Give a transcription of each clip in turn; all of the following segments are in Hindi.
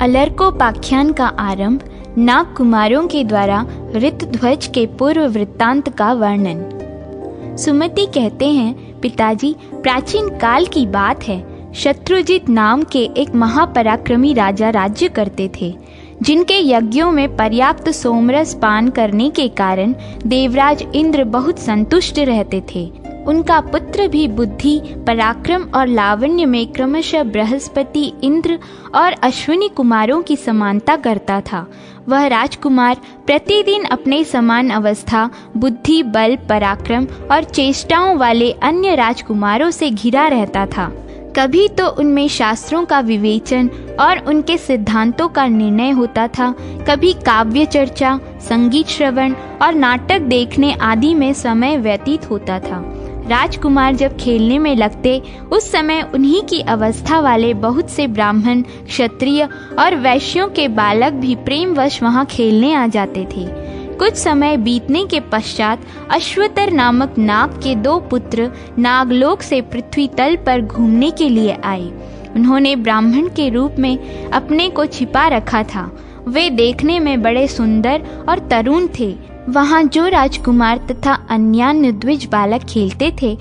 अलर्कोपाख्यान का आरंभ नाग कुमारों के द्वारा ऋतध्वज के पूर्व वृत्तांत का वर्णन। सुमति कहते हैं, पिताजी, प्राचीन काल की बात है। शत्रुजित नाम के एक महापराक्रमी राजा राज्य करते थे, जिनके यज्ञों में पर्याप्त सोमरस पान करने के कारण देवराज इंद्र बहुत संतुष्ट रहते थे। उनका पुत्र भी बुद्धि, पराक्रम और लावण्य में क्रमशः बृहस्पति, इंद्र और अश्विनी कुमारों की समानता करता था। वह राजकुमार प्रतिदिन अपने समान अवस्था, बुद्धि, बल, पराक्रम और चेष्टाओं वाले अन्य राजकुमारों से घिरा रहता था। कभी तो उनमें शास्त्रों का विवेचन और उनके सिद्धांतों का निर्णय होता था, कभी काव्य चर्चा, संगीत श्रवण और नाटक देखने आदि में समय व्यतीत होता था। राजकुमार जब खेलने में लगते, उस समय उन्हीं की अवस्था वाले बहुत से ब्राह्मण, क्षत्रिय और वैश्यों के बालक भी प्रेमवश वहां खेलने आ जाते थे। कुछ समय बीतने के पश्चात अश्वतर नामक नाग के 2 पुत्र नागलोक से पृथ्वी तल पर घूमने के लिए आए। उन्होंने ब्राह्मण के रूप में अपने को छिपा रखा था। वे देखने में बड़े सुंदर और तरुण थे। वहां जो राजकुमार तथा अन्यान्य द्विज बालक खेलते थे,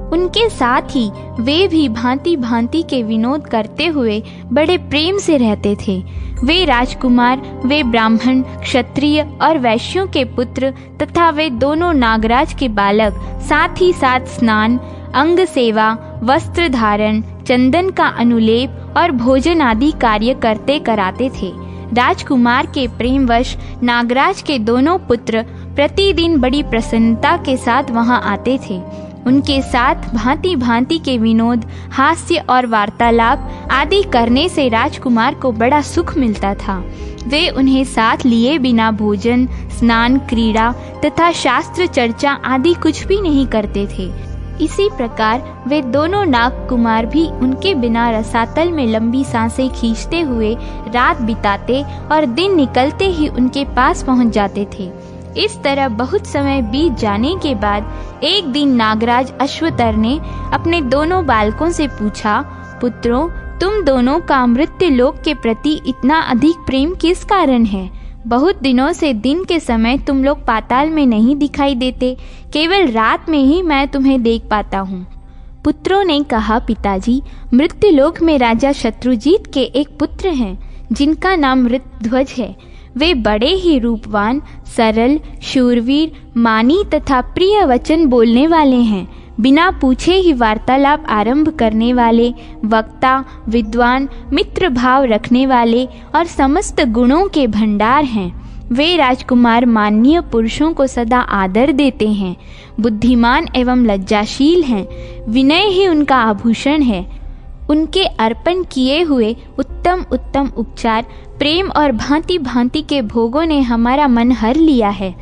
उनके साथ ही वे भी भांति भांति के विनोद करते हुए बड़े प्रेम से रहते थे। वे राजकुमार, वे ब्राह्मण, क्षत्रिय और वैश्यों के पुत्र तथा वे दोनों नागराज के बालक साथ ही साथ स्नान, अंग सेवा, वस्त्र धारण, चंदन का अनुलेप और भोजन आदि कार्य करते कराते थे। राजकुमार के प्रेमवश नागराज के दोनों पुत्र प्रतिदिन बड़ी प्रसन्नता के साथ वहां आते थे। उनके साथ भांति भांति के विनोद, हास्य और वार्तालाप आदि करने से राजकुमार को बड़ा सुख मिलता था। वे उन्हें साथ लिए बिना भोजन, स्नान, क्रीड़ा तथा शास्त्र चर्चा आदि कुछ भी नहीं करते थे। इसी प्रकार वे दोनों नाग कुमार भी उनके बिना रसातल में लंबी सांसें खींचते हुए रात बिताते और दिन निकलते ही उनके पास पहुंच जाते थे। इस तरह बहुत समय बीत जाने के बाद एक दिन नागराज अश्वतर ने अपने दोनों बालकों से पूछा, पुत्रों, तुम दोनों का मृत्युलोक के प्रति इतना अधिक प्रेम किस कारण है? बहुत दिनों से दिन के समय तुम लोग पाताल में नहीं दिखाई देते, केवल रात में ही मैं तुम्हें देख पाता हूँ। पुत्रों ने कहा, पिताजी, मृत्युलोक में राजा शत्रुजीत के एक पुत्र हैं, जिनका नाम ऋतध्वज है। वे बड़े ही रूपवान, सरल, शूरवीर, मानी तथा प्रिय वचन बोलने वाले हैं। बिना पूछे ही वार्तालाप आरंभ करने वाले, वक्ता, विद्वान, मित्र भाव रखने वाले और समस्त गुणों के भंडार हैं। वे राजकुमार माननीय पुरुषों को सदा आदर देते हैं, बुद्धिमान एवं लज्जाशील हैं। विनय ही उनका आभूषण है। उनके अर्पण किए हुए उत्तम उत्तम उपचार, प्रेम और भांति भांति के भोगों ने हमारा मन हर लिया है।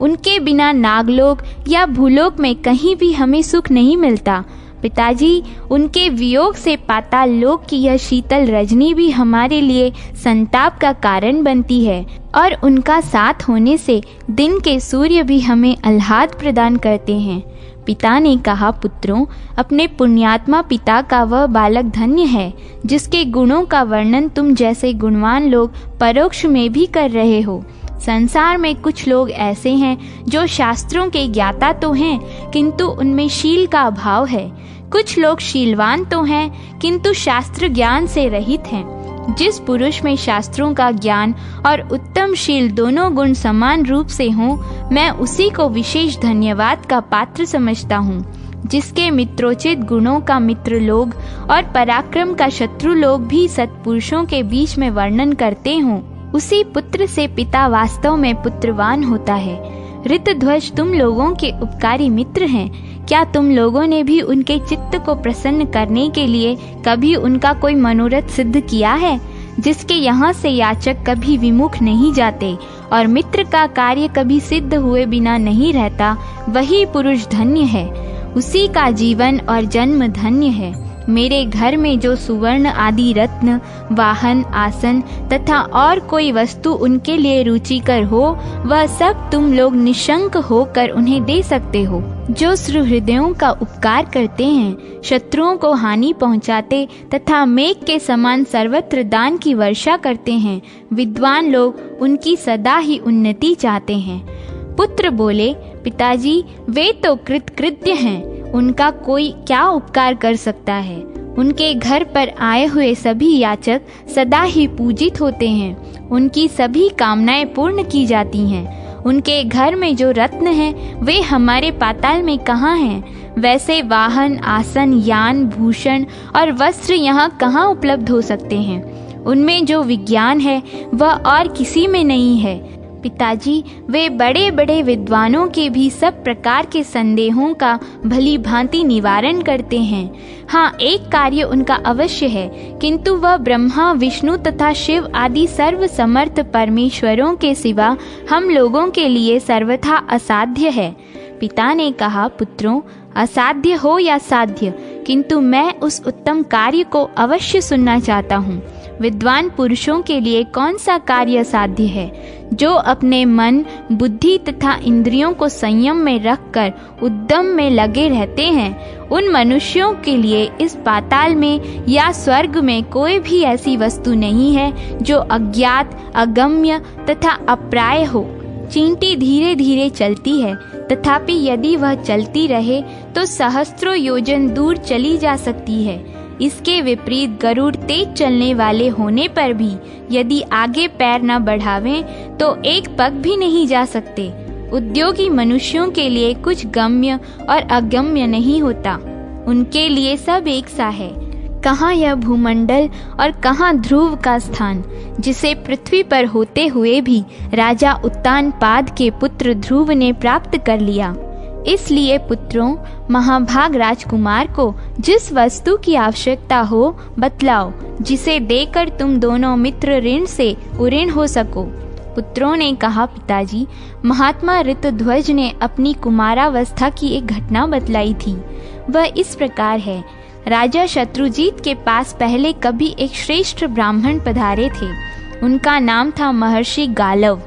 उनके बिना नागलोक या भूलोक में कहीं भी हमें सुख नहीं मिलता। पिताजी, उनके वियोग से पाताल लोक की यह शीतल रजनी भी हमारे लिए संताप का कारण बनती है, और उनका साथ होने से दिन के सूर्य भी हमें आह्लाद प्रदान करते हैं। पिता ने कहा, पुत्रों, अपने पुण्यात्मा पिता का वह बालक धन्य है, जिसके गुणों का वर्णन तुम जैसे गुणवान लोग परोक्ष में भी कर रहे हो। संसार में कुछ लोग ऐसे हैं जो शास्त्रों के ज्ञाता तो हैं, किंतु उनमें शील का अभाव है। कुछ लोग शीलवान तो हैं, किंतु शास्त्र ज्ञान से रहित हैं। जिस पुरुष में शास्त्रों का ज्ञान और उत्तम शील दोनों गुण समान रूप से हों, मैं उसी को विशेष धन्यवाद का पात्र समझता हूँ। जिसके मित्रोचित गुणों का मित्र लोग और पराक्रम का शत्रु लोग भी सत्पुरुषों के बीच में वर्णन करते हों, उसी पुत्र से पिता वास्तव में पुत्रवान होता है। ऋतध्वज तुम लोगों के उपकारी मित्र हैं। क्या तुम लोगों ने भी उनके चित्त को प्रसन्न करने के लिए कभी उनका कोई मनोरथ सिद्ध किया है? जिसके यहाँ से याचक कभी विमुख नहीं जाते और मित्र का कार्य कभी सिद्ध हुए बिना नहीं रहता, वही पुरुष धन्य है। उसी का जीवन और जन्म धन्य है। मेरे घर में जो सुवर्ण आदि रत्न, वाहन, आसन तथा और कोई वस्तु उनके लिए रुचिकर हो, वह सब तुम लोग निशंक होकर उन्हें दे सकते हो। जो सुहृदयों का उपकार करते हैं, शत्रुओं को हानि पहुंचाते तथा मेघ के समान सर्वत्र दान की वर्षा करते हैं, विद्वान लोग उनकी सदा ही उन्नति चाहते हैं। पुत्र बोले, पिताजी वे तो कृतकृत्य हैं, उनका कोई क्या उपकार कर सकता है। उनके घर पर आए हुए सभी याचक सदा ही पूजित होते हैं, उनकी सभी कामनाएं पूर्ण की जाती हैं। उनके घर में जो रत्न हैं वे हमारे पाताल में कहाँ हैं। वैसे वाहन, आसन, यान, भूषण और वस्त्र यहाँ कहाँ उपलब्ध हो सकते हैं। उनमें जो विज्ञान है वह और किसी में नहीं है। पिताजी वे बड़े बड़े विद्वानों के भी सब प्रकार के संदेहों का भली भांति निवारण करते हैं। हाँ, एक कार्य उनका अवश्य है, किंतु वह ब्रह्मा, विष्णु तथा शिव आदि सर्व समर्थ परमेश्वरों के सिवा हम लोगों के लिए सर्वथा असाध्य है। पिता ने कहा, पुत्रों, असाध्य हो या साध्य, किंतु मैं उस उत्तम कार्य को अवश्य सुनना चाहता हूँ। विद्वान पुरुषों के लिए कौन सा कार्य साध्य है? जो अपने मन, बुद्धि तथा इंद्रियों को संयम में रखकर उद्यम में लगे रहते हैं, उन मनुष्यों के लिए इस पाताल में या स्वर्ग में कोई भी ऐसी वस्तु नहीं है जो अज्ञात, अगम्य तथा अप्राय हो। चींटी धीरे धीरे चलती है, तथापि यदि वह चलती रहे तो सहस्त्रों योजन दूर चली जा सकती है। इसके विपरीत गरुड़ तेज चलने वाले होने पर भी यदि आगे पैर न बढ़ावें तो एक पग भी नहीं जा सकते। उद्योगी मनुष्यों के लिए कुछ गम्य और अगम्य नहीं होता, उनके लिए सब एक सा है। कहाँ यह भूमंडल और कहाँ ध्रुव का स्थान, जिसे पृथ्वी पर होते हुए भी राजा उत्तानपाद के पुत्र ध्रुव ने प्राप्त कर लिया। इसलिए पुत्रों, महाभाग राजकुमार को जिस वस्तु की आवश्यकता हो बतलाओ, जिसे देकर तुम दोनों मित्र ऋण से उऋण हो सको। पुत्रों ने कहा, पिताजी, महात्मा ऋतध्वज ने अपनी कुमारावस्था की एक घटना बतलाई थी। वह इस प्रकार है। राजा शत्रुजीत के पास पहले कभी एक श्रेष्ठ ब्राह्मण पधारे थे। उनका नाम था महर्षि गालव।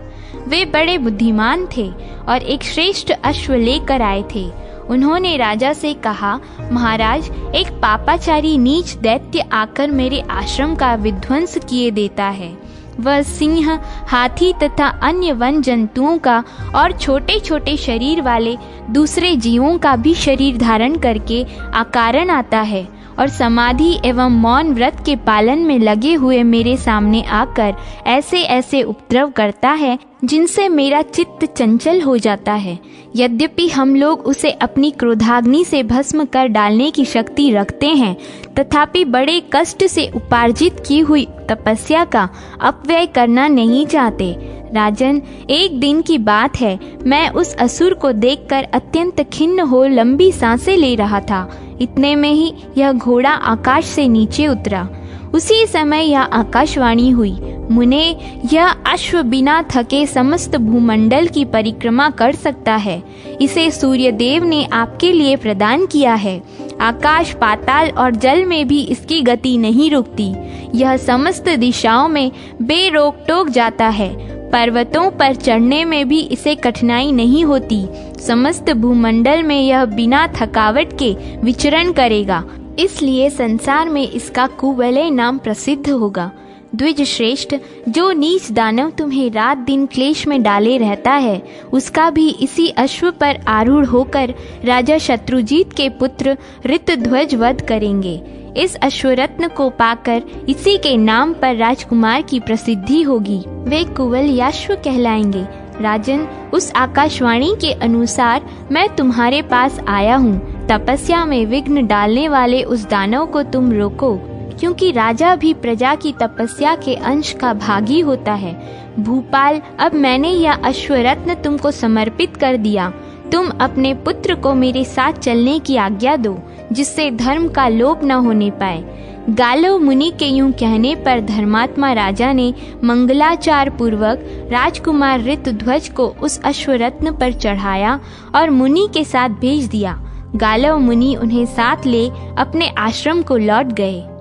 वे बड़े बुद्धिमान थे और एक श्रेष्ठ अश्व लेकर आए थे। उन्होंने राजा से कहा, महाराज, एक पापाचारी नीच दैत्य आकर मेरे आश्रम का विध्वंस किए देता है। वह सिंह, हाथी तथा अन्य वन जंतुओं का और छोटे छोटे शरीर वाले दूसरे जीवों का भी शरीर धारण करके अकारण आता है और समाधि एवं मौन व्रत के पालन में लगे हुए मेरे सामने आकर ऐसे ऐसे उपद्रव करता है जिनसे मेरा चित्त चंचल हो जाता है। यद्यपि हम लोग उसे अपनी क्रोधाग्नि से भस्म कर डालने की शक्ति रखते हैं, तथापि बड़े कष्ट से उपार्जित की हुई तपस्या का अपव्यय करना नहीं चाहते। राजन, एक दिन की बात है, मैं उस असुर को देखकर अत्यंत खिन्न हो लंबी सांसें ले रहा था। इतने में ही यह घोड़ा आकाश से नीचे उतरा। उसी समय यह आकाशवाणी हुई, मुने, यह अश्व बिना थके समस्त भूमंडल की परिक्रमा कर सकता है। इसे सूर्यदेव ने आपके लिए प्रदान किया है। आकाश, पाताल और जल में भी इसकी गति नहीं रुकती। यह समस्त दिशाओं में बेरोक टोक जाता है। पर्वतों पर चढ़ने में भी इसे कठिनाई नहीं होती। समस्त भूमंडल में यह बिना थकावट के विचरण करेगा, इसलिए संसार में इसका कुवलय नाम प्रसिद्ध होगा। द्विज श्रेष्ठ, जो नीच दानव तुम्हें रात दिन क्लेश में डाले रहता है, उसका भी इसी अश्व पर आरूढ़ होकर राजा शत्रुजीत के पुत्र ऋतध्वज वध करेंगे। इस अश्वरत्न को पाकर इसी के नाम पर राजकुमार की प्रसिद्धि होगी। वे कुवलयाश्व कहलाएंगे। राजन, उस आकाशवाणी के अनुसार मैं तुम्हारे पास आया हूँ। तपस्या में विघ्न डालने वाले उस दानव को तुम रोको, क्योंकि राजा भी प्रजा की तपस्या के अंश का भागी होता है। भूपाल, अब मैंने यह अश्वरत्न तुमको समर्पित कर दिया। तुम अपने पुत्र को मेरे साथ चलने की आज्ञा दो, जिससे धर्म का लोप न होने पाए। गालव मुनि के यूं कहने पर धर्मात्मा राजा ने मंगलाचार पूर्वक राजकुमार ऋतध्वज को उस अश्वरत्न पर चढ़ाया और मुनि के साथ भेज दिया। गालव मुनि उन्हें साथ ले अपने आश्रम को लौट गए।